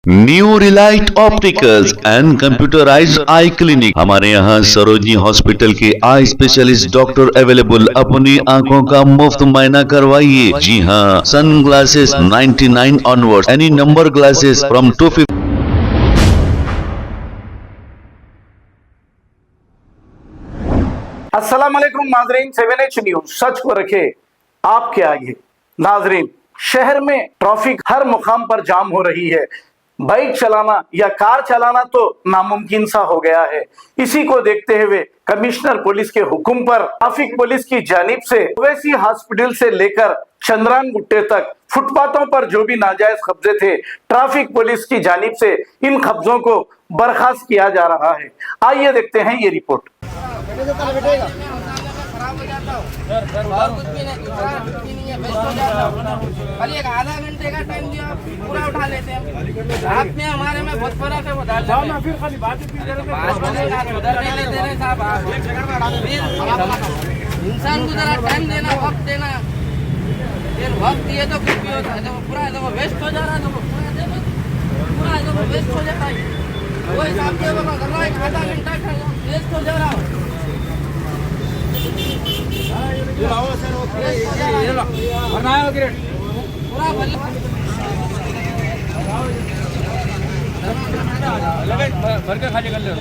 New Relight opticals and computerised I clinic. हमारे यहाँ Sarojini hospital के आई स्पेशलिस्ट डॉक्टर अवेलेबल। अपनी आंखों का मुफ्त मुआयना करवाइए। जी हाँ, sunglasses 99 onward, any number glasses from 250। अस्सलाम वालेकुम नाजरीन, 7H न्यूज सच को रखे आपके आगे। नाजरीन, शहर में ट्रैफिक हर मुकाम पर जाम हो रही है। बाइक चलाना या कार चलाना तो नामुमकिन सा हो गया है। इसी को देखते हुए कमिश्नर पुलिस के हुक्म पर ट्रैफिक पुलिस की जानिब से ओवैसी हॉस्पिटल से लेकर चंद्रान गुट्टे तक फुटपाथों पर जो भी नाजायज कब्जे थे, ट्रैफिक पुलिस की जानिब से इन कब्जों को बर्खास्त किया जा रहा है। आइए देखते हैं ये रिपोर्ट। खाली एक आधा घंटे का टाइम दिया, पूरा उठा लेते हैं। आप में हमारे में बहुत फर्क है। वो डाल फिर खाली बात उधर नहीं लेते रहे साहब। इंसान को जरा टाइम देना, वक्त देना। फिर वक्त दिए तो कुछ भी होता है। जब पूरा जब वेस्ट हो जा रहा है तो पूरा जब वेस्ट हो जाता है, वो हिसाब से कर रहा है। एक आधा घंटा वेस्ट हो जा रहा है। भर के खाली कर ले।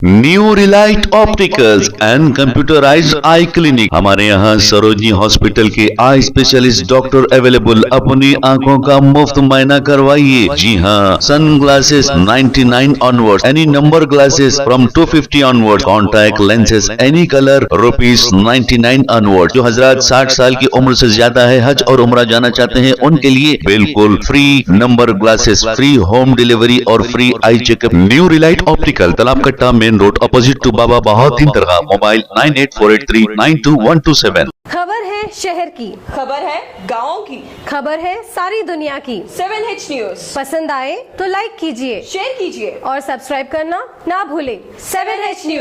New Relight opticals and computerised I clinic. हमारे यहाँ सरोजनी हॉस्पिटल के आई स्पेशलिस्ट डॉक्टर अवेलेबल। अपनी आंखों का मुफ्त मुआयना करवाइए। जी हाँ, sunglasses 99 onward, any number glasses from 250 onward, contact lenses any colour ₹99 onward. जो हजरात 60 साल की उम्र से ज्यादा है, हज और उम्रा जाना चाहते हैं, उनके लिए बिल्कुल free number glasses, free home delivery और free eye checkup. New relight optical, Talab Katta, main road, opposite to Baba Bahauddin dargah. Mobile 9848392127। खबर है शहर की, खबर है गाँव की, खबर है सारी दुनिया की। 7H न्यूज पसंद आए तो लाइक कीजिए, शेयर कीजिए और सब्सक्राइब करना ना भूलें। 7H news.